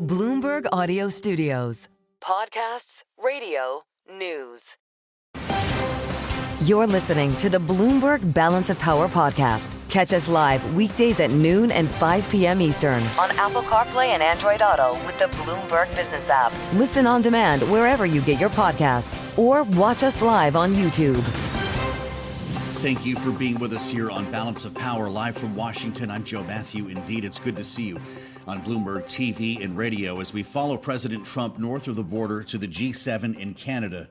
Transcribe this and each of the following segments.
Bloomberg Audio Studios. Podcasts, radio, news. You're listening to the Bloomberg Balance of Power podcast. Catch us live weekdays at noon and 5 p.m. Eastern on Apple CarPlay and Android Auto with the Bloomberg Business app. Listen on demand wherever you get your podcasts or watch us live on YouTube. Thank you for being with us here on Balance of Power, live from Washington. I'm Joe Mathieu. Indeed, it's good to see you on Bloomberg TV and radio as we follow President Trump north of the border to the G7 in Canada,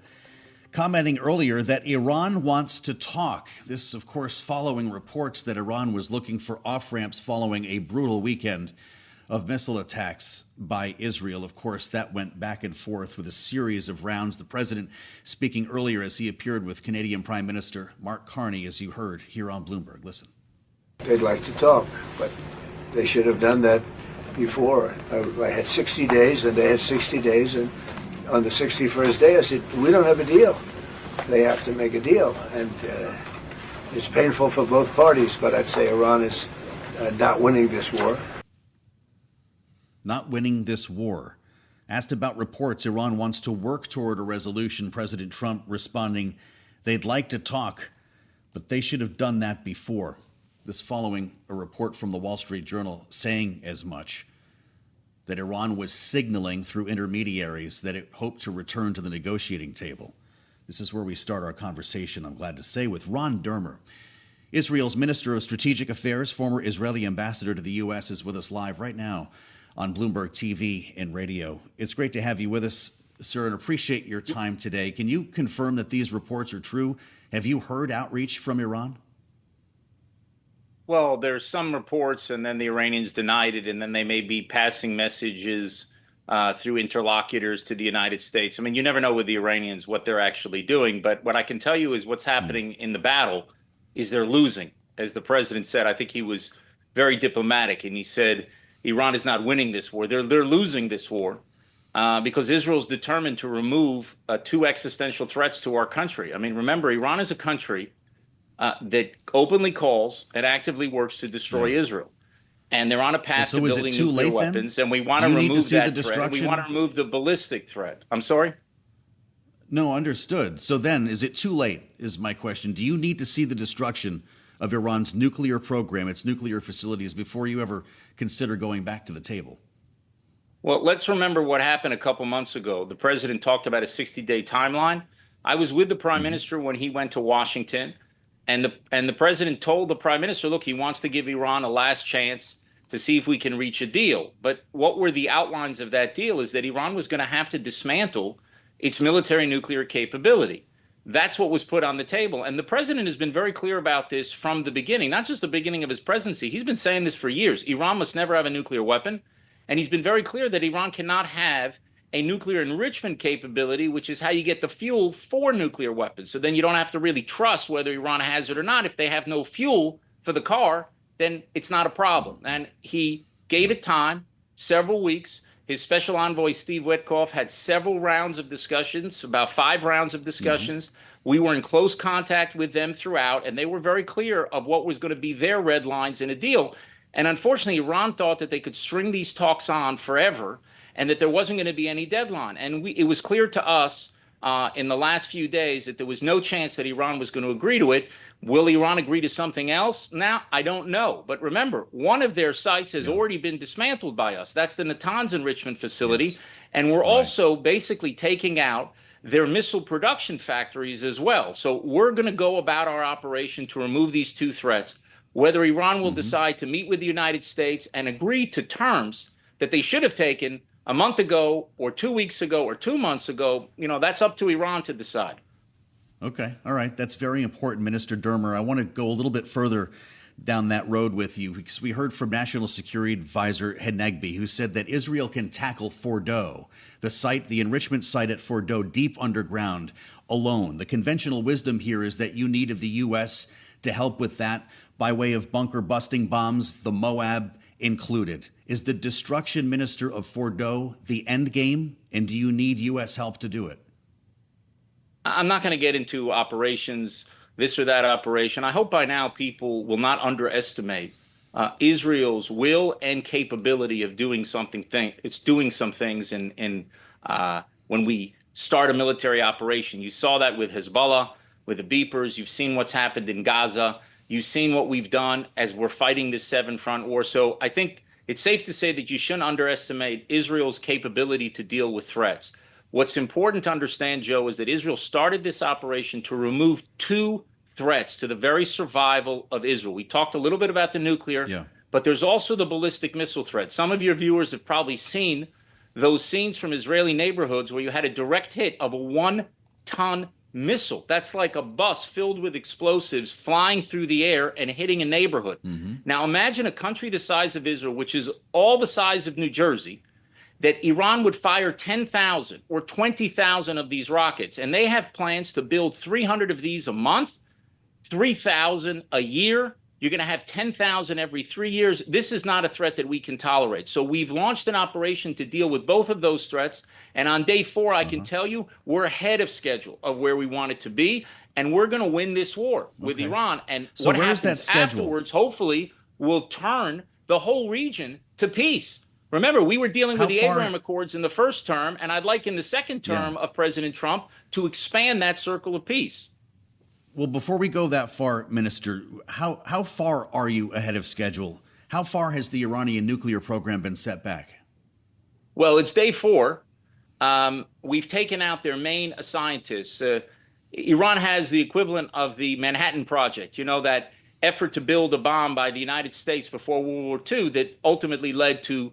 commenting earlier that Iran wants to talk. This, of course, following reports that Iran was looking for off-ramps following a brutal weekend of missile attacks by Israel. Of course, that went back and forth with a series of rounds. The president speaking earlier as he appeared with Canadian Prime Minister Mark Carney, as you heard here on Bloomberg. Listen. They'd like to talk, but they should have done that before. I had 60 days, and they had 60 days, and on the 61st day, I said, we don't have a deal. They have to make a deal, and it's painful for both parties, but I'd say Iran is not winning this war. Not winning this war. Asked about reports Iran wants to work toward a resolution, President Trump responding, they'd like to talk, but they should have done that before. This following a report from the Wall Street Journal saying as much, that Iran was signaling through intermediaries that it hoped to return to the negotiating table. This is where we start our conversation, I'm glad to say, with Ron Dermer. Israel's Minister of Strategic Affairs, former Israeli ambassador to the U.S., is with us live right now on Bloomberg TV and radio. It's great to have you with us, sir, and appreciate your time today. Can you confirm that these reports are true? Have you heard outreach from Iran? Well, there's some reports, and then the Iranians denied it, and then they may be passing messages through interlocutors to the United States. I mean, you never know with the Iranians what they're actually doing, but what I can tell you is what's happening in the battle is they're losing. As the president said, I think he was very diplomatic, and he said Iran is not winning this war. They're losing this war because Israel's determined to remove two existential threats to our country. I mean, remember, Iran is a country that openly calls and actively works to destroy Israel. And they're on a path to building nuclear weapons, and we want to remove that threat. We want to remove the ballistic threat. I'm sorry? No, understood. So then, is it too late, is my question. Do you need to see the destruction of Iran's nuclear program, its nuclear facilities, before you ever consider going back to the table? Well, let's remember what happened a couple months ago. The president talked about a 60-day timeline. I was with the prime minister when he went to Washington. And the president told the prime minister, look, he wants to give Iran a last chance to see if we can reach a deal. But what were the outlines of that deal is that Iran was going to have to dismantle its military nuclear capability. That's what was put on the table. And the president has been very clear about this from the beginning, not just the beginning of his presidency. He's been saying this for years. Iran must never have a nuclear weapon. And he's been very clear that Iran cannot have a nuclear enrichment capability, which is how you get the fuel for nuclear weapons. So then you don't have to really trust whether Iran has it or not. If they have no fuel for the car, then it's not a problem. And he gave it time, several weeks. His special envoy, Steve Witkoff, had several rounds of discussions, about 5 rounds of discussions. We were in close contact with them throughout, and they were very clear of what was going to be their red lines in a deal. And unfortunately, Iran thought that they could string these talks on forever and that there wasn't going to be any deadline. And it was clear to us in the last few days that there was no chance that Iran was going to agree to it. Will Iran agree to something else? Now, I don't know. But remember, one of their sites has already been dismantled by us. That's the Natanz enrichment facility. Yes. And we're also basically taking out their missile production factories as well. So we're going to go about our operation to remove these two threats. Whether Iran will decide to meet with the United States and agree to terms that they should have taken a month ago or 2 weeks ago or 2 months ago, that's up to Iran to decide. Okay. All right. That's very important, Minister Dermer. I want to go a little bit further down that road with you because we heard from National Security Advisor Hanegbi, who said that Israel can tackle Fordo, the enrichment site at Fordo, deep underground alone. The conventional wisdom here is that you needed the U.S. to help with that by way of bunker busting bombs, the Moab included. Is the destruction, Minister, of Fordo the end game? And do you need U.S. help to do it? I'm not going to get into operations, this or that operation. I hope by now people will not underestimate Israel's will and capability of doing something. It's doing some things when we start a military operation. You saw that with Hezbollah, with the beepers. You've seen what's happened in Gaza. You've seen what we've done as we're fighting this seven-front war. So I think it's safe to say that you shouldn't underestimate Israel's capability to deal with threats. What's important to understand, Joe, is that Israel started this operation to remove two threats to the very survival of Israel. We talked a little bit about the nuclear, but there's also the ballistic missile threat. Some of your viewers have probably seen those scenes from Israeli neighborhoods where you had a direct hit of a 1-ton missile. That's like a bus filled with explosives flying through the air and hitting a neighborhood. Now imagine a country the size of Israel, which is all the size of New Jersey, that Iran would fire 10,000 or 20,000 of these rockets. And they have plans to build 300 of these a month, 3,000 a year. You're going to have 10,000 every 3 years. This is not a threat that we can tolerate. So we've launched an operation to deal with both of those threats. And on day 4, I can tell you, we're ahead of schedule of where we want it to be. And we're going to win this war with Iran. And so what happens afterwards, hopefully, will turn the whole region to peace. Remember, we were dealing with the Abraham Accords in the first term, and I'd like in the second term of President Trump to expand that circle of peace. Well, before we go that far, Minister, how far are you ahead of schedule? How far has the Iranian nuclear program been set back? Well, it's day 4. We've taken out their main scientists. Iran has the equivalent of the Manhattan Project, you know, that effort to build a bomb by the United States before World War II that ultimately led to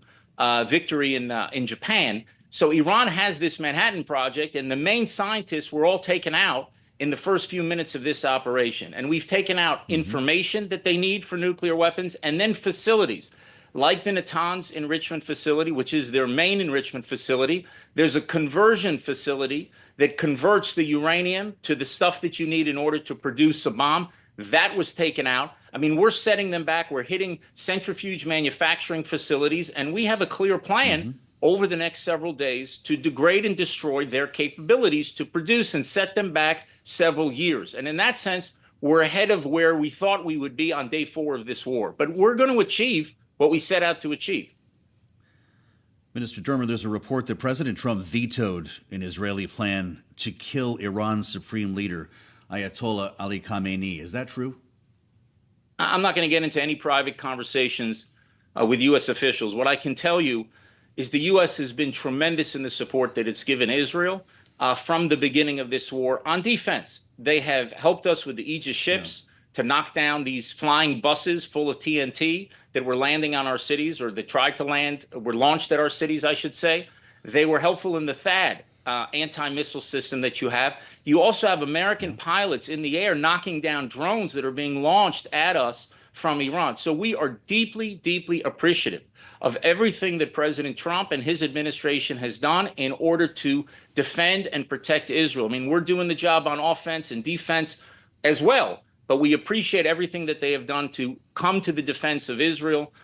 victory in Japan. So Iran has this Manhattan Project, and the main scientists were all taken out in the first few minutes of this operation. And we've taken out information that they need for nuclear weapons, and then facilities like the Natanz enrichment facility, which is their main enrichment facility. There's a conversion facility that converts the uranium to the stuff that you need in order to produce a bomb. That was taken out. I mean, we're setting them back. We're hitting centrifuge manufacturing facilities, and we have a clear plan over the next several days to degrade and destroy their capabilities to produce and set them back several years. And in that sense, we're ahead of where we thought we would be on day 4 of this war. But we're going to achieve what we set out to achieve. Minister Dermer, there's a report that President Trump vetoed an Israeli plan to kill Iran's supreme leader, Ayatollah Ali Khamenei. Is that true? I'm not going to get into any private conversations with U.S. officials. What I can tell you is the U.S. has been tremendous in the support that it's given Israel from the beginning of this war on defense. They have helped us with the Aegis ships to knock down these flying buses full of TNT that were landing on our cities, or that tried to land, were launched at our cities, I should say. They were helpful in the THAAD anti-missile system that you have. You also have American pilots in the air knocking down drones that are being launched at us from Iran. So we are deeply, deeply appreciative of everything that President Trump and his administration has done in order to defend and protect Israel. I mean, we're doing the job on offense and defense as well, but we appreciate everything that they have done to come to the defense of Israel.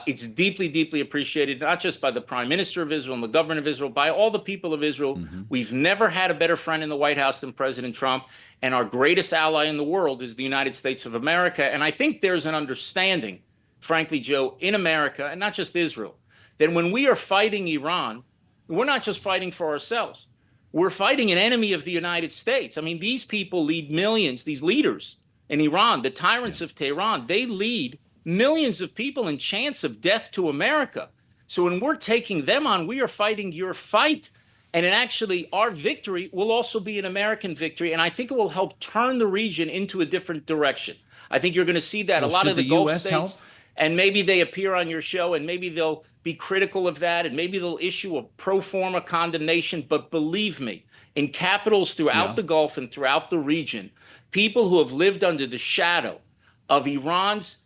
It's deeply, deeply appreciated, not just by the Prime Minister of Israel and the government of Israel, by all the people of Israel. We've never had a better friend in the White House than President Trump, and our greatest ally in the world is the United States of America. And I think there's an understanding, frankly, Joe, in America, and not just Israel, that when we are fighting Iran, we're not just fighting for ourselves. We're fighting an enemy of the United States. I mean, these people lead millions, these leaders in Iran, the tyrants of Tehran, they lead millions of people in chance of death to America. So when we're taking them on, we are fighting your fight. And actually, our victory will also be an American victory. And I think it will help turn the region into a different direction. I think you're going to see that a lot of the Gulf states, and maybe they appear on your show, and maybe they'll be critical of that, and maybe they'll issue a pro forma condemnation. But believe me, in capitals throughout the Gulf and throughout the region, people who have lived under the shadow of Iran's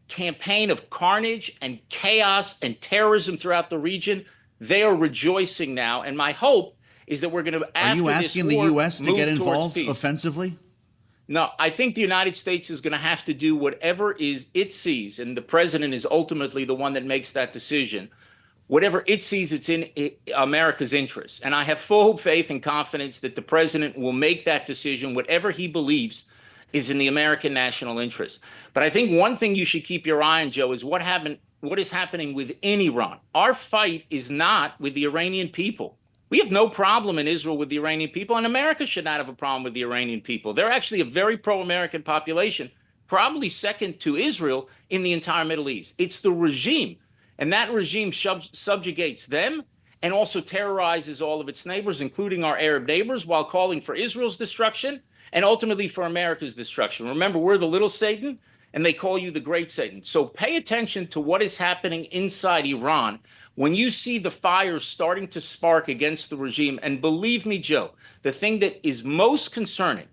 campaign of carnage and chaos and terrorism throughout the region, they are rejoicing now. And my hope is that we're going to, after this war, are you asking the U.S. to get involved offensively? No, I think the United States is going to have to do whatever it sees, and the president is ultimately the one that makes that decision, whatever it sees it's in America's interest. And I have full faith and confidence that the president will make that decision, whatever he believes is in the American national interest. But I think one thing you should keep your eye on, Joe, is what is happening within Iran. Our fight is not with the Iranian people. We have no problem in Israel with the Iranian people, and America should not have a problem with the Iranian people. They're actually a very pro-American population, probably second to Israel in the entire Middle East. It's the regime, and that regime subjugates them and also terrorizes all of its neighbors, including our Arab neighbors, while calling for Israel's destruction and ultimately for America's destruction. Remember, we're the little Satan, and they call you the great Satan. So pay attention to what is happening inside Iran when you see the fires starting to spark against the regime. And believe me, Joe, the thing that is most concerning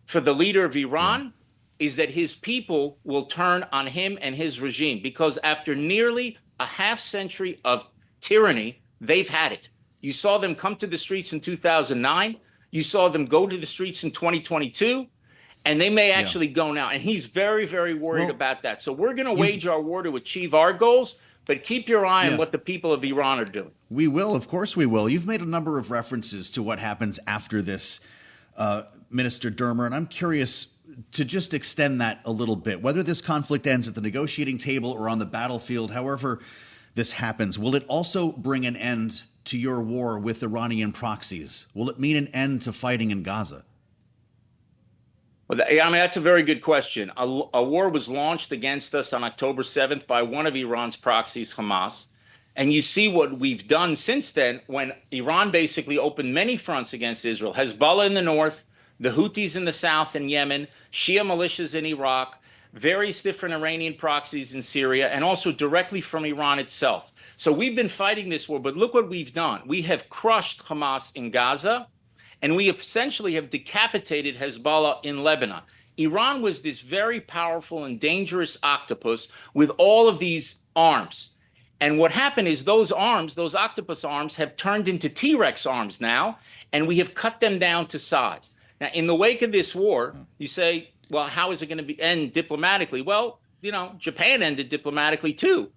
for the leader of Iran is that his people will turn on him and his regime, because after nearly a half century of tyranny, they've had it. You saw them come to the streets in 2009. You saw them go to the streets in 2022. And they may actually go now. And he's very, very worried about that. So we're going to wage our war to achieve our goals, but keep your eye on what the people of Iran are doing. We will. Of course we will. You've made a number of references to what happens after this, Minister Dermer, and I'm curious to just extend that a little bit. Whether this conflict ends at the negotiating table or on the battlefield, however this happens, will it also bring an end to your war with Iranian proxies? Will it mean an end to fighting in Gaza? Well, I mean, that's a very good question. A war was launched against us on October 7th by one of Iran's proxies, Hamas. And you see what we've done since then, when Iran basically opened many fronts against Israel. Hezbollah in the north, the Houthis in the south in Yemen, Shia militias in Iraq, various different Iranian proxies in Syria, and also directly from Iran itself. So we've been fighting this war, but look what we've done. We have crushed Hamas in Gaza, and we essentially have decapitated Hezbollah in Lebanon. Iran was this very powerful and dangerous octopus with all of these arms. And what happened is those arms, those octopus arms, have turned into T-Rex arms now, and we have cut them down to size. Now, in the wake of this war, you say, well, how is it going to end diplomatically? Well, you know, Japan ended diplomatically too.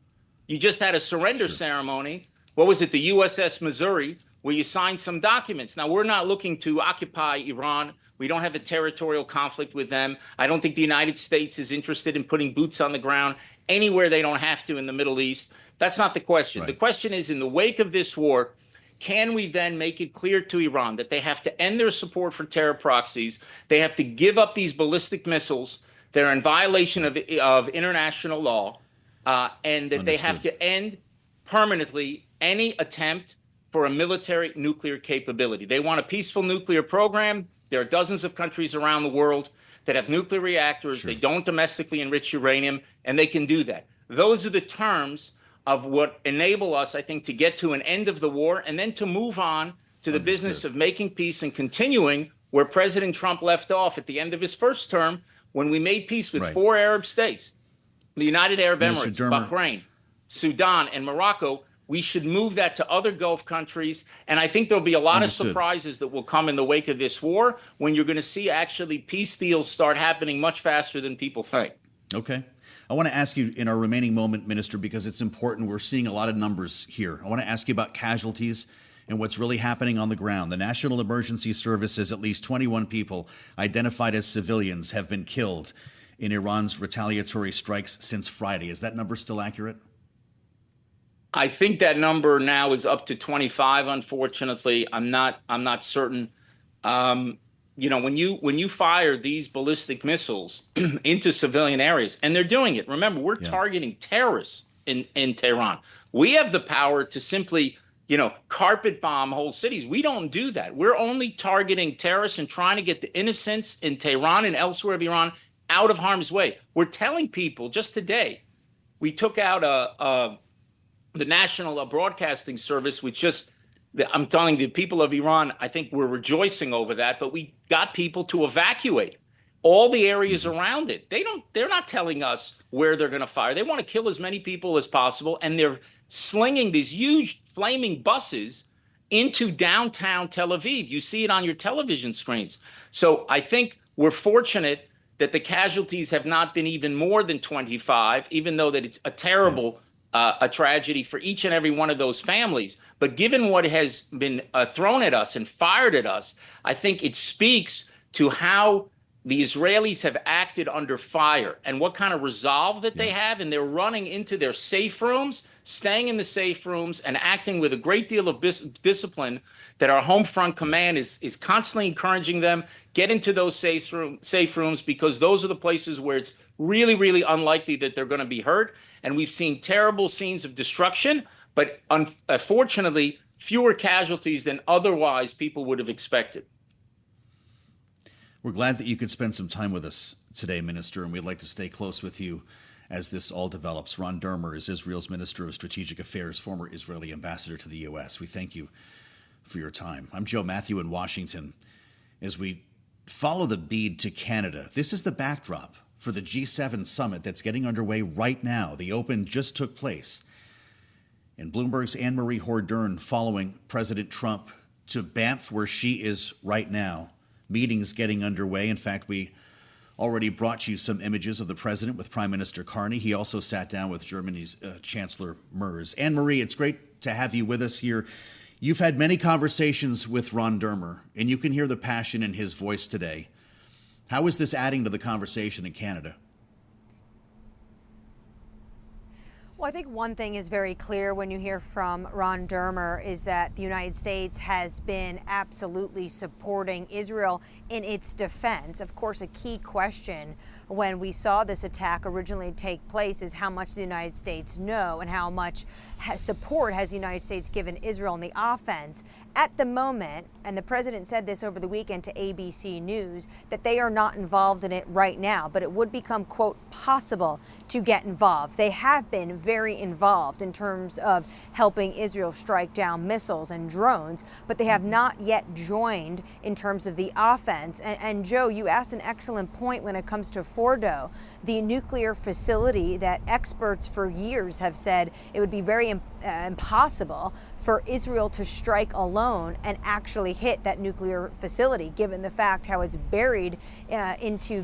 You just had a surrender ceremony. What was it, the USS Missouri, where you signed some documents. Now, we're not looking to occupy Iran. We don't have a territorial conflict with them. I don't think the United States is interested in putting boots on the ground anywhere they don't have to in the Middle East. That's not the question. Right. The question is, in the wake of this war, can we then make it clear to Iran that they have to end their support for terror proxies? They have to give up these ballistic missiles. They're in violation of international law, and that they have to end permanently any attempt for a military nuclear capability. They want a peaceful nuclear program. There are dozens of countries around the world that have nuclear reactors. They don't domestically enrich uranium, and they can do that. Those are the terms of what enable us, I think, to get to an end of the war and then to move on to the business of making peace and continuing where President Trump left off at the end of his first term, when we made peace with 4 Arab states, the United Arab Emirates, Bahrain, Sudan, and Morocco. We should move that to other Gulf countries. And I think there'll be a lot of surprises that will come in the wake of this war, when you're going to see actually peace deals start happening much faster than people think. Okay. I want to ask you in our remaining moment, Minister, because it's important. We're seeing a lot of numbers here. I want to ask you about casualties and what's really happening on the ground. The National Emergency Service says at least 21 people identified as civilians have been killed in Iran's retaliatory strikes since Friday. Is that number still accurate? I think that number now is up to 25. Unfortunately, I'm not certain. You know, when you fire these ballistic missiles into civilian areas, and they're doing it. Remember, we're targeting terrorists in Tehran. We have the power to simply, you know, carpet bomb whole cities. We don't do that. We're only targeting terrorists and trying to get the innocents in Tehran and elsewhere of Iran out of harm's way. We're telling people just today, we took out the National Broadcasting Service, which just, I'm telling the people of Iran, I think we're rejoicing over that, but we got people to evacuate all the areas around it. They're not telling us where they're going to fire. They want to kill as many people as possible, and they're slinging these huge flaming buses into downtown Tel Aviv. You see it on your television screens. So I think we're fortunate that the casualties have not been even more than 25, even though that it's a terrible a tragedy for each and every one of those families. But given what has been thrown at us and fired at us, I think it speaks to how the Israelis have acted under fire and what kind of resolve that they have, and they're running into their safe rooms, staying in the safe rooms, and acting with a great deal of discipline that our home front command is constantly encouraging them, get into those safe rooms, because those are the places where it's really, really unlikely that they're going to be hurt. And we've seen terrible scenes of destruction, but unfortunately, fewer casualties than otherwise people would have expected. We're glad that you could spend some time with us today, Minister, and we'd like to stay close with you as this all develops. Ron Dermer is Israel's Minister of Strategic Affairs, former Israeli ambassador to the U.S. We thank you for your time. I'm Joe Mathieu in Washington. As we follow the bead to Canada, this is the backdrop for the G7 summit that's getting underway right now. The Open just took place. And Bloomberg's Anne-Marie Hordern following President Trump to Banff, where she is right now. Meetings getting underway. In fact, we already brought you some images of the president with Prime Minister Carney. He also sat down with Germany's Chancellor Merz. Anne-Marie, it's great to have you with us here. You've had many conversations with Ron Dermer, and you can hear the passion in his voice today. How is this adding to the conversation in Canada? Well, I think one thing is very clear when you hear from Ron Dermer is that the United States has been absolutely supporting Israel in its defense. Of course, a key question when we saw this attack originally take place is how much the United States know and how much support has the United States given Israel in the offense. At the moment, and the president said this over the weekend to ABC News, that they are not involved in it right now, but it would become, quote, possible to get involved. They have been very involved in terms of helping Israel strike down missiles and drones, but they have not yet joined in terms of the offense. And Joe, you asked an excellent point when it comes to Fordo, the nuclear facility that experts for years have said it would be very impossible for Israel to strike alone and actually hit that nuclear facility, given the fact how it's buried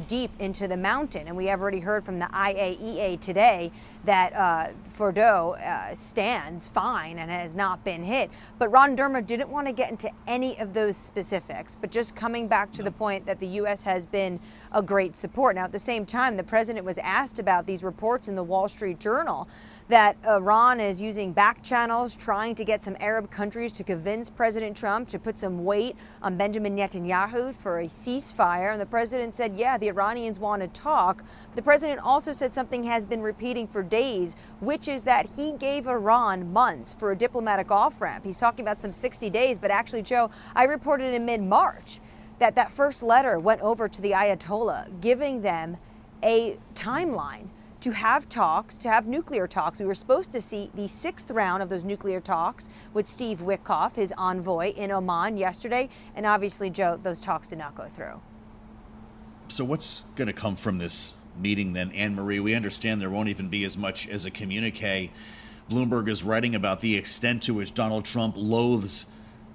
deep into the mountain. And we have already heard from the IAEA today that Fordo stands fine and has not been hit. But Ron Dermer didn't want to get into any of those specifics, but just coming back to the point that the U.S. has been a great support. Now, at the same time, the president was asked about these reports in the Wall Street Journal that Iran is using back channels, trying to get some Arab countries to convince President Trump to put some weight on Benjamin Netanyahu for a ceasefire. And the president said, yeah, the Iranians want to talk. The president also said something has been repeating for days, which is that he gave Iran months for a diplomatic off-ramp. He's talking about some 60 days, but actually, Joe, I reported in mid-March that first letter went over to the Ayatollah, giving them a timeline to have talks, to have nuclear talks. We were supposed to see the 6th round of those nuclear talks with Steve Witkoff, his envoy, in Oman yesterday. And obviously, Joe, those talks did not go through. So what's going to come from this meeting then, Anne-Marie? We understand there won't even be as much as a communique. Bloomberg is writing about the extent to which Donald Trump loathes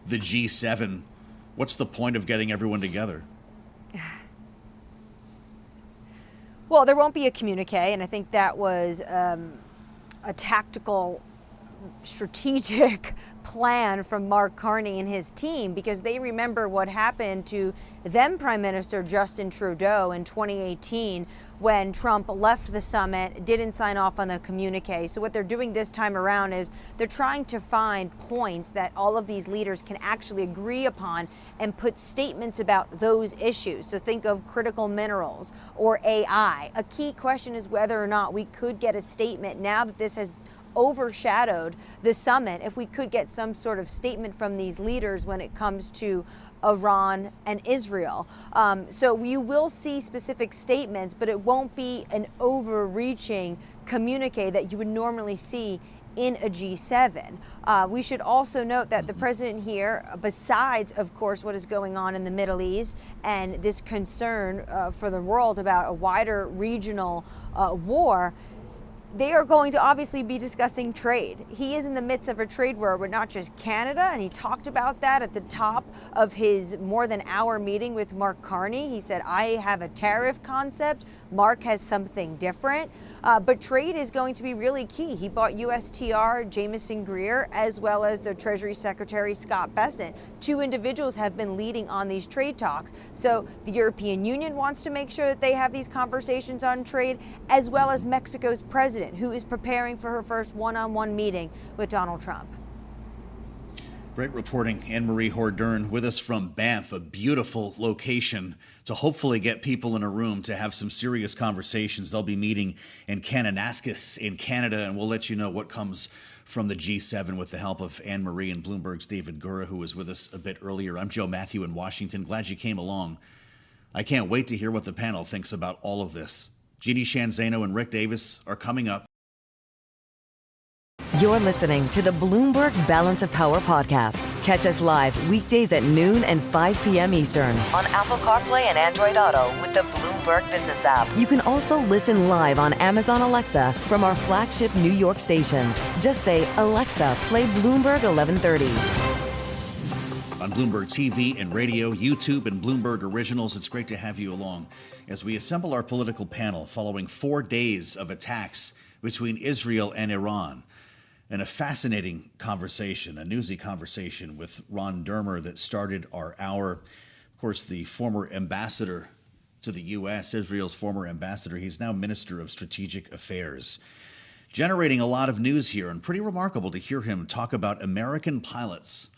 the G7. What's the point of getting everyone together? Well, there won't be a communique, and I think that was a tactical, strategic plan from Mark Carney and his team, because they remember what happened to then Prime Minister Justin Trudeau in 2018 when Trump left the summit, didn't sign off on the communique. So what they're doing this time around is they're trying to find points that all of these leaders can actually agree upon and put statements about those issues. So think of critical minerals or AI. A key question is whether or not we could get a statement now that this has overshadowed the summit, if we could get some sort of statement from these leaders when it comes to Iran and Israel. So you will see specific statements, but it won't be an overreaching communique that you would normally see in a G7. We should also note that the president here, besides, of course, what is going on in the Middle East and this concern for the world about a wider regional war, they are going to obviously be discussing trade. He is in the midst of a trade war with not just Canada, and he talked about that at the top of his more than hour meeting with Mark Carney. He said, I have a tariff concept. Mark has something different. But trade is going to be really key. He bought USTR Jamison Greer as well as the Treasury Secretary Scott Bessent. Two individuals have been leading on these trade talks. So the European Union wants to make sure that they have these conversations on trade, as well as Mexico's president, who is preparing for her first one-on-one meeting with Donald Trump. Great reporting, Anne-Marie Hordern, with us from Banff, a beautiful location to hopefully get people in a room to have some serious conversations. They'll be meeting in Kananaskis in Canada, and we'll let you know what comes from the G7 with the help of Anne-Marie and Bloomberg's David Gura, who was with us a bit earlier. I'm Joe Mathieu in Washington. Glad you came along. I can't wait to hear what the panel thinks about all of this. Jeannie Sheehan Zaino and Rick Davis are coming up. You're listening to the Bloomberg Balance of Power podcast. Catch us live weekdays at noon and 5 p.m. Eastern on Apple CarPlay and Android Auto with the Bloomberg Business app. You can also listen live on Amazon Alexa from our flagship New York station. Just say, Alexa, play Bloomberg 1130. On Bloomberg TV and radio, YouTube, and Bloomberg Originals, it's great to have you along as we assemble our political panel following 4 days of attacks between Israel and Iran. And a fascinating conversation, a newsy conversation with Ron Dermer that started our hour. Of course, the former ambassador to the U.S., Israel's former ambassador, he's now Minister of Strategic Affairs. Generating a lot of news here, and pretty remarkable to hear him talk about American pilots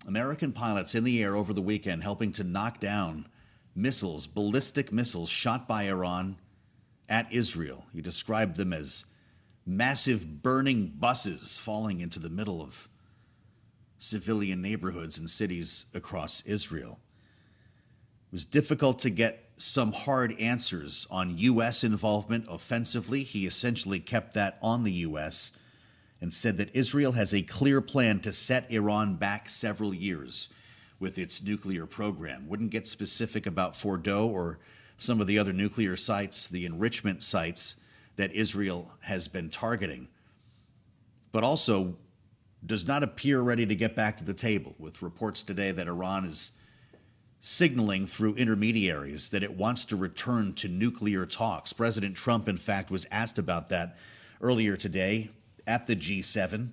in the air over the weekend helping to knock down missiles, ballistic missiles shot by Iran at Israel. He described them as massive burning buses falling into the middle of civilian neighborhoods and cities across Israel. It was difficult to get some hard answers on U.S. involvement offensively. He essentially kept that on the U.S. and said that Israel has a clear plan to set Iran back several years with its nuclear program. Wouldn't get specific about Fordow or some of the other nuclear sites, the enrichment sites that Israel has been targeting, but also does not appear ready to get back to the table, with reports today that Iran is signaling through intermediaries that it wants to return to nuclear talks. President Trump, in fact, was asked about that earlier today at the G7,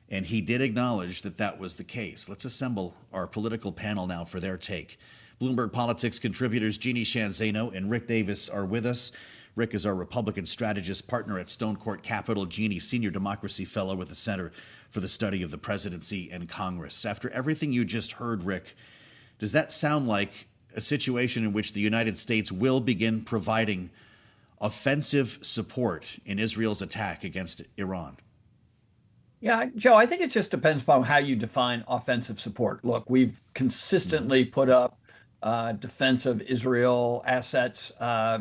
and he did acknowledge that that was the case. Let's assemble our political panel now for their take. Bloomberg Politics contributors Jeannie Sheehan Zaino and Rick Davis are with us. Rick is our Republican strategist partner at Stone Court Capital. Jeannie, senior democracy fellow with the Center for the Study of the Presidency and Congress. After everything you just heard, Rick, does that sound like a situation in which the United States will begin providing offensive support in Israel's attack against Iran? Yeah, Joe, I think it just depends upon how you define offensive support. Look, we've consistently put up defense of Israel assets,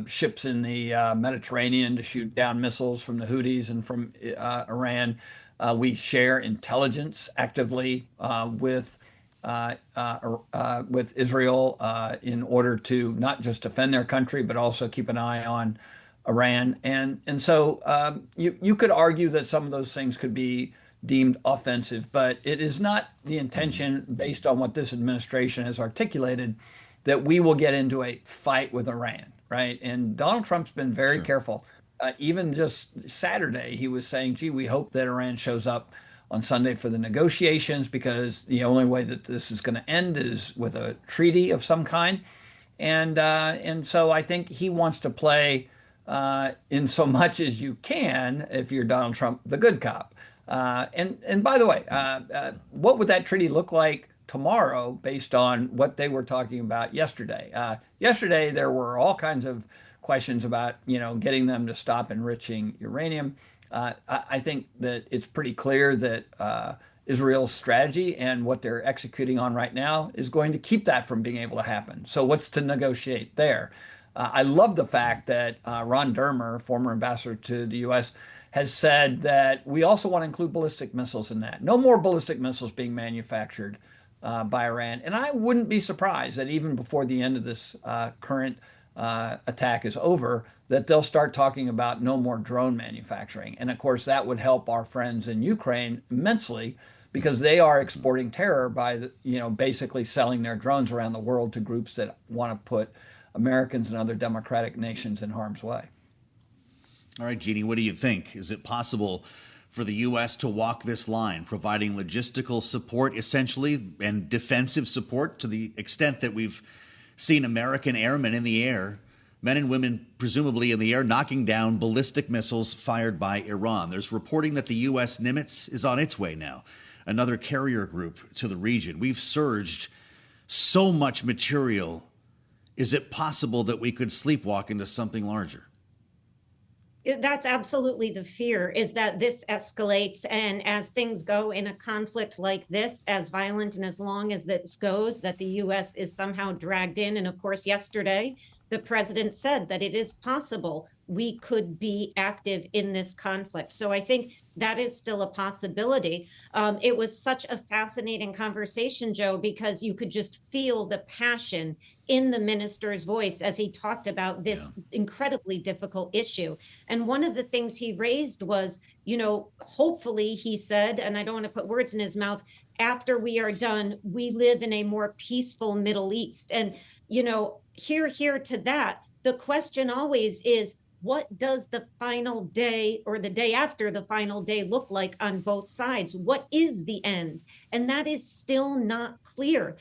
ships in the Mediterranean to shoot down missiles from the Houthis and from Iran. We share intelligence actively with Israel in order to not just defend their country, but also keep an eye on Iran. And so you could argue that some of those things could be deemed offensive, but it is not the intention, based on what this administration has articulated, that we will get into a fight with Iran, right? And Donald Trump's been very careful. Even just Saturday, he was saying, gee, we hope that Iran shows up on Sunday for the negotiations, because the only way that this is going to end is with a treaty of some kind. And so I think he wants to play in so much as you can, if you're Donald Trump, the good cop. And by the way, what would that treaty look like tomorrow based on what they were talking about yesterday? Yesterday, there were all kinds of questions about, getting them to stop enriching uranium. I think that it's pretty clear that Israel's strategy and what they're executing on right now is going to keep that from being able to happen. So what's to negotiate there? I love the fact that Ron Dermer, former ambassador to the U.S., has said that we also want to include ballistic missiles in that. No more ballistic missiles being manufactured by Iran. And I wouldn't be surprised that even before the end of this current attack is over, that they'll start talking about no more drone manufacturing. And of course, that would help our friends in Ukraine immensely, because they are exporting terror by, basically selling their drones around the world to groups that want to put Americans and other democratic nations in harm's way. All right, Jeannie, what do you think? Is it possible for the U.S. to walk this line, providing logistical support, essentially, and defensive support to the extent that we've seen American airmen in the air, men and women presumably in the air, knocking down ballistic missiles fired by Iran? There's reporting that the U.S. Nimitz is on its way now, another carrier group to the region. We've surged so much material. Is it possible that we could sleepwalk into something larger? That's absolutely the fear, is that this escalates. And as things go in a conflict like this, as violent and as long as this goes, that the U.S. is somehow dragged in. And of course, yesterday, the president said that it is possible we could be active in this conflict. So I think that is still a possibility. It was such a fascinating conversation, Joe, because you could just feel the passion in the minister's voice as he talked about this incredibly difficult issue. And one of the things he raised was, hopefully, he said, and I don't want to put words in his mouth, after we are done, we live in a more peaceful Middle East. And, here to that, the question always is, what does the final day or the day after the final day look like on both sides? What is the end? And that is still not clear.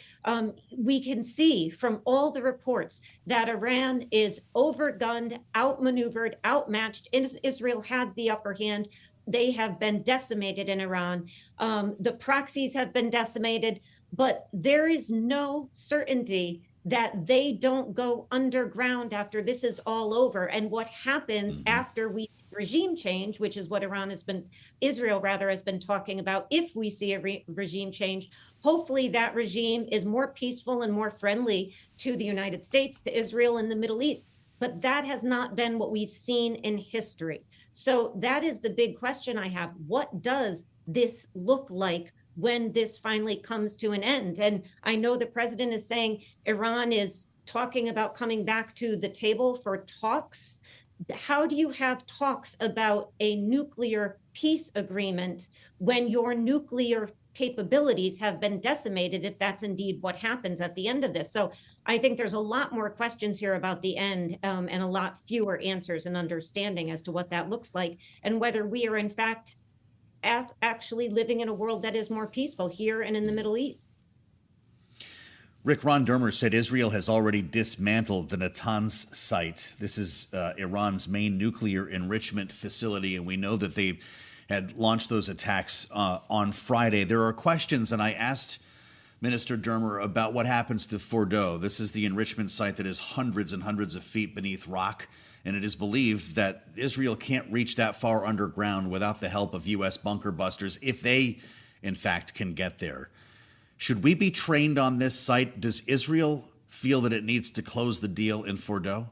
We can see from all the reports that Iran is overgunned, outmaneuvered, outmatched. Israel has the upper hand. They have been decimated in Iran. The proxies have been decimated, but there is no certainty that they don't go underground after this is all over. And what happens after we regime change, which is what Israel has been talking about, if we see a regime change, hopefully that regime is more peaceful and more friendly to the United States, to Israel, and the Middle East. But that has not been what we've seen in history. So that is the big question I have. What does this look like when this finally comes to an end? And I know the president is saying Iran is talking about coming back to the table for talks. How do you have talks about a nuclear peace agreement when your nuclear capabilities have been decimated, if that's indeed what happens at the end of this? So I think there's a lot more questions here about the end, and a lot fewer answers and understanding as to what that looks like, and whether we are in fact actually living in a world that is more peaceful here and in the Middle East. Rick, Ron Dermer said Israel has already dismantled the Natanz site. This is Iran's main nuclear enrichment facility, and we know that they had launched those attacks on Friday. There are questions, and I asked Minister Dermer about what happens to Fordo. This is the enrichment site that is hundreds and hundreds of feet beneath rock. And it is believed that Israel can't reach that far underground without the help of U.S. bunker busters, if they, in fact, can get there. Should we be trained on this site? Does Israel feel that it needs to close the deal in Fordo?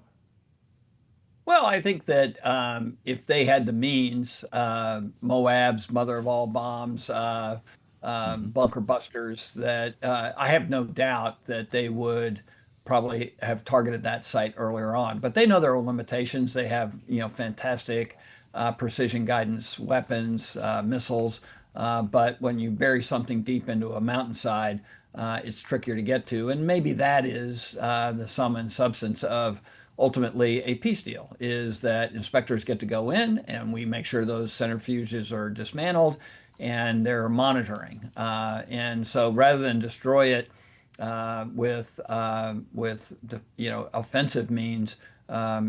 Well, I think that if they had the means, Moab's mother of all bombs, bunker busters, that I have no doubt that they would probably have targeted that site earlier on. But they know there are limitations. They have, fantastic precision guidance weapons, missiles. But when you bury something deep into a mountainside, it's trickier to get to. And maybe that is the sum and substance of ultimately a peace deal, is that inspectors get to go in and we make sure those centrifuges are dismantled and they're monitoring. And so rather than destroy it with offensive means,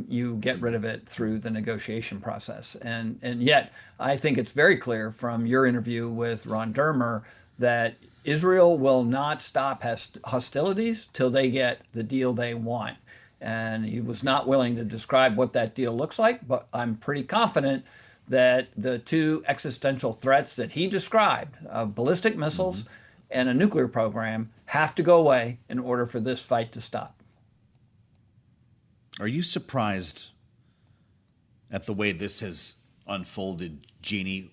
you get rid of it through the negotiation process. And yet, I think it's very clear from your interview with Ron Dermer that Israel will not stop hostilities till they get the deal they want. And he was not willing to describe what that deal looks like, but I'm pretty confident that the two existential threats that he described, of ballistic missiles and a nuclear program, have to go away in order for this fight to stop. Are you surprised at the way this has unfolded, Jeannie?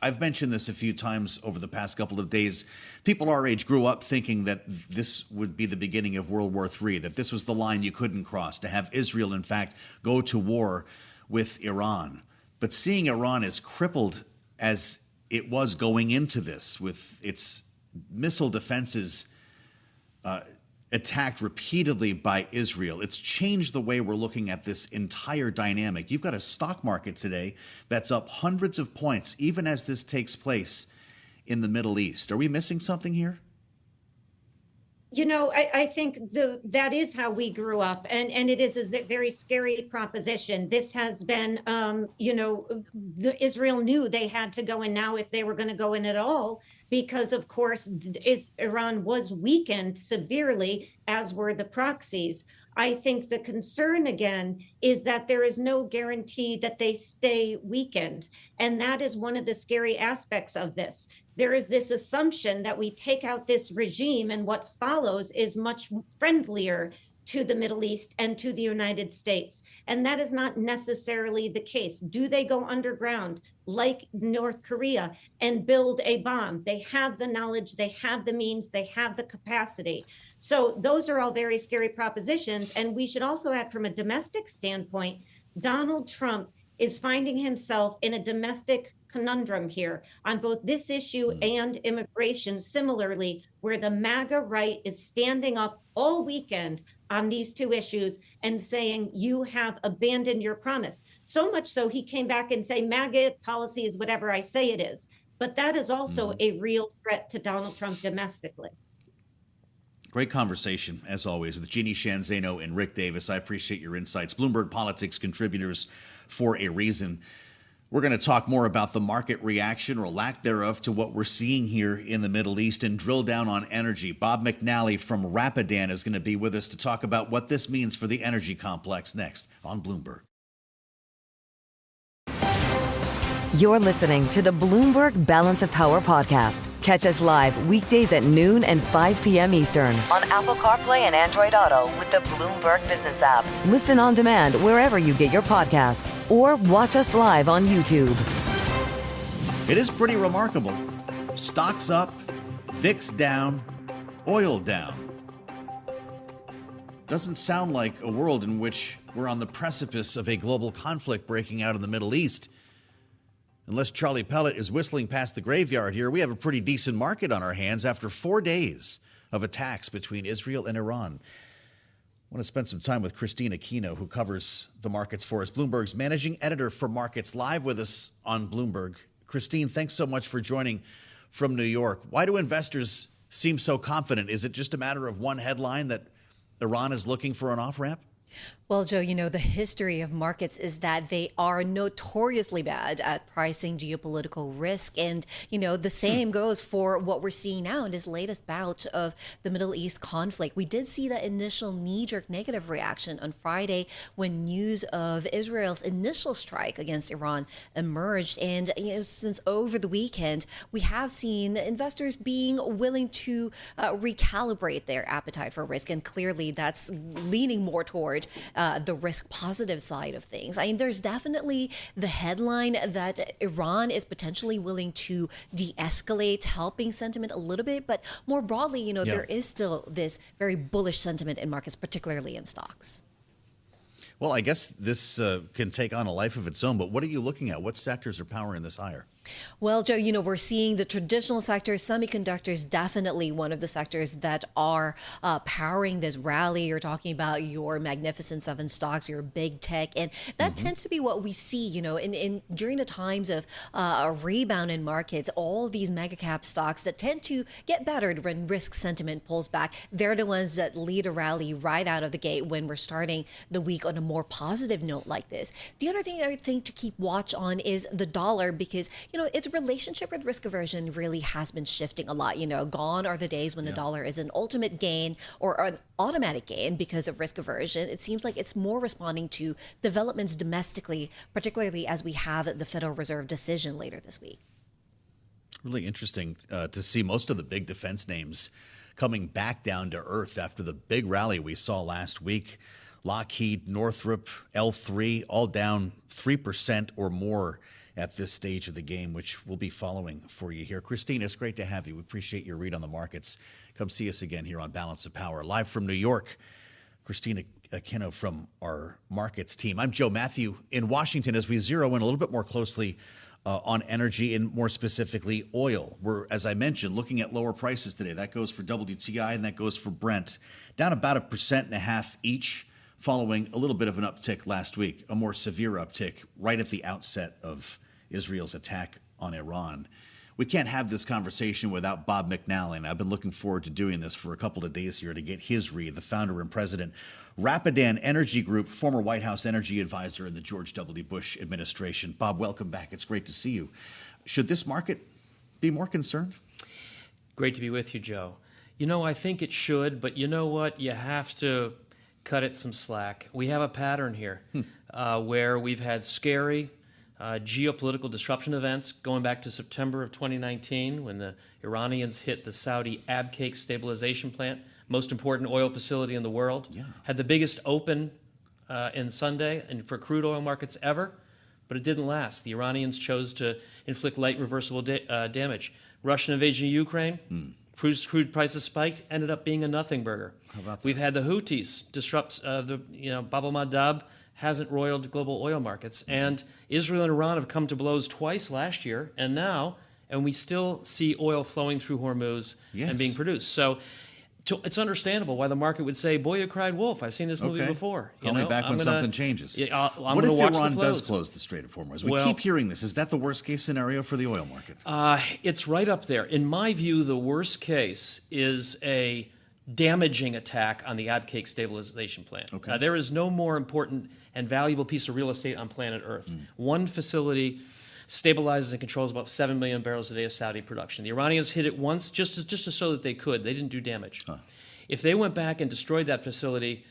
I've mentioned this a few times over the past couple of days. People our age grew up thinking that this would be the beginning of World War III, that this was the line you couldn't cross, to have Israel, in fact, go to war with Iran. But seeing Iran as crippled as it was going into this, with its missile defenses attacked repeatedly by Israel. It's changed the way we're looking at this entire dynamic. You've got a stock market today that's up hundreds of points, even as this takes place in the Middle East. Are we missing something here? You know, I think that is how we grew up, and it is a very scary proposition. This has been, Israel knew they had to go in now if they were going to go in at all, because of course Iran was weakened severely, as were the proxies. I think the concern again is that there is no guarantee that they stay weakened. And that is one of the scary aspects of this. There is this assumption that we take out this regime and what follows is much friendlier to the Middle East and to the United States. And that is not necessarily the case. Do they go underground like North Korea and build a bomb? They have the knowledge, they have the means, they have the capacity. So those are all very scary propositions. And we should also add, from a domestic standpoint, Donald Trump is finding himself in a domestic conundrum here on both this issue and immigration, similarly, where the MAGA right is standing up all weekend on these two issues and saying, you have abandoned your promise. So much so he came back and say, MAGA policy is whatever I say it is. But that is also a real threat to Donald Trump domestically. Great conversation, as always, with Jeannie Shanzano and Rick Davis. I appreciate your insights. Bloomberg Politics contributors for a reason. We're going to talk more about the market reaction or lack thereof to what we're seeing here in the Middle East and drill down on energy. Bob McNally from Rapidan is going to be with us to talk about what this means for the energy complex next on Bloomberg. You're listening to the Bloomberg Balance of Power podcast. Catch us live weekdays at noon and 5 p.m. Eastern on Apple CarPlay and Android Auto with the Bloomberg Business app. Listen on demand wherever you get your podcasts or watch us live on YouTube. It is pretty remarkable. Stocks up, VIX down, oil down. Doesn't sound like a world in which we're on the precipice of a global conflict breaking out in the Middle East. Unless Charlie Pellet is whistling past the graveyard here, we have a pretty decent market on our hands after 4 days of attacks between Israel and Iran. I want to spend some time with Christine Aquino, who covers the markets for us. Bloomberg's managing editor for Markets, live with us on Bloomberg. Christine, thanks so much for joining from New York. Why do investors seem so confident? Is it just a matter of one headline that Iran is looking for an off-ramp? Well, Joe, you know, the history of markets is that they are notoriously bad at pricing geopolitical risk. And, you know, the same goes for what we're seeing now in this latest bout of the Middle East conflict. We did see that initial knee-jerk negative reaction on Friday when news of Israel's initial strike against Iran emerged. And, you know, since over the weekend, we have seen investors being willing to recalibrate their appetite for risk. And clearly that's leaning more toward the risk positive side of things. I mean, there's definitely the headline that Iran is potentially willing to de-escalate, helping sentiment a little bit. But more broadly, you know, there is still this very bullish sentiment in markets, particularly in stocks. Well, I guess this can take on a life of its own. But what are you looking at? What sectors are powering this higher? Well, Joe, you know, we're seeing the traditional sectors, semiconductors, definitely one of the sectors that are powering this rally. You're talking about your Magnificent Seven stocks, your big tech, and that tends to be what we see, you know, in during the times of a rebound in markets, all these mega cap stocks that tend to get battered when risk sentiment pulls back. They're the ones that lead a rally right out of the gate when we're starting the week on a more positive note like this. The other thing I think to keep watch on is the dollar, because, you know, its relationship with risk aversion really has been shifting a lot. You know, gone are the days when the dollar is an ultimate gain or an automatic gain because of risk aversion. It seems like it's more responding to developments domestically, particularly as we have the Federal Reserve decision later this week. Really interesting to see most of the big defense names coming back down to earth after the big rally we saw last week. Lockheed, Northrop, L3, all down 3% or more at this stage of the game, which we'll be following for you here. Christine, it's great to have you. We appreciate your read on the markets. Come see us again here on Balance of Power. Live from New York, Christine Aquino from our markets team. I'm Joe Mathieu in Washington as we zero in a little bit more closely on energy and more specifically oil. We're, as I mentioned, looking at lower prices today. That goes for WTI and that goes for Brent, down about 1.5% each, following a little bit of an uptick last week, a more severe uptick right at the outset of Israel's attack on Iran. We can't have this conversation without Bob McNally. I've been looking forward to doing this for a couple of days here to get his read, the founder and president, Rapidan Energy Group, former White House energy advisor in the George W. Bush administration. Bob, welcome back. It's great to see you. Should this market be more concerned? Great to be with you, Joe. You know, I think it should, but you know what? You have to cut it some slack. We have a pattern here where we've had scary geopolitical disruption events going back to September of 2019 when the Iranians hit the Saudi Abqaiq stabilization plant, most important oil facility in the world, had the biggest open in Sunday and for crude oil markets ever, but it didn't last. The Iranians chose to inflict light reversible damage. Russian invasion of Ukraine, crude prices spiked, ended up being a nothing burger. How about that? We've had the Houthis disrupt Bab al-Mandab hasn't roiled global oil markets. And Israel and Iran have come to blows twice last year and now, and we still see oil flowing through Hormuz and being produced. So it's understandable why the market would say, boy, you cried wolf. I've seen this movie before. Call me back when something changes. What if Iran does close the Strait of Hormuz? We keep hearing this. Is that the worst case scenario for the oil market? It's right up there. In my view, the worst case is a damaging attack on the Abqaiq stabilization plant. There is no more important and valuable piece of real estate on planet Earth. One facility stabilizes and controls about 7 million barrels a day of Saudi production. The Iranians hit it once just to show that they could. They didn't do damage. If they went back and destroyed that facility,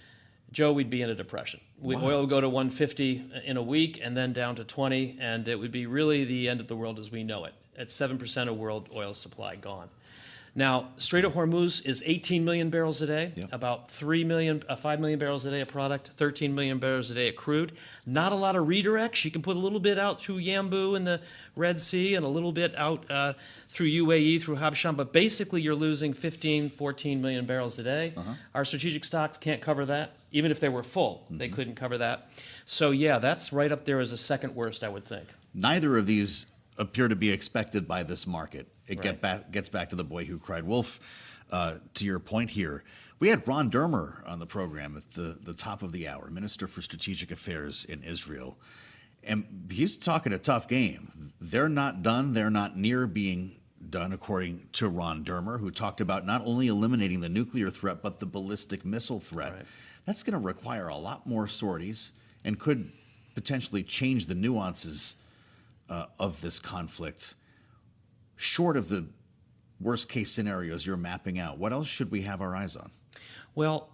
Joe, we'd be in a depression. Oil would go to 150 in a week and then down to 20, and it would be really the end of the world as we know it. At 7% of world oil supply gone. Now, Strait of Hormuz is 18 million barrels a day, about 5 million barrels a day of product, 13 million barrels a day of crude. Not a lot of redirects. You can put a little bit out through Yanbu and the Red Sea and a little bit out through UAE, through Habshan, but basically you're losing 15, 14 million barrels a day. Our strategic stocks can't cover that. Even if they were full, they couldn't cover that. So, yeah, that's right up there as the second worst, I would think. Neither of these appear to be expected by this market. It gets back to the boy who cried wolf. To your point here, we had Ron Dermer on the program at the top of the hour, Minister for Strategic Affairs in Israel. And he's talking a tough game. They're not done. They're not near being done, according to Ron Dermer, who talked about not only eliminating the nuclear threat, but the ballistic missile threat. That's going to require a lot more sorties and could potentially change the nuances of this conflict. Short of the worst case scenarios you're mapping out, what else should we have our eyes on? Well,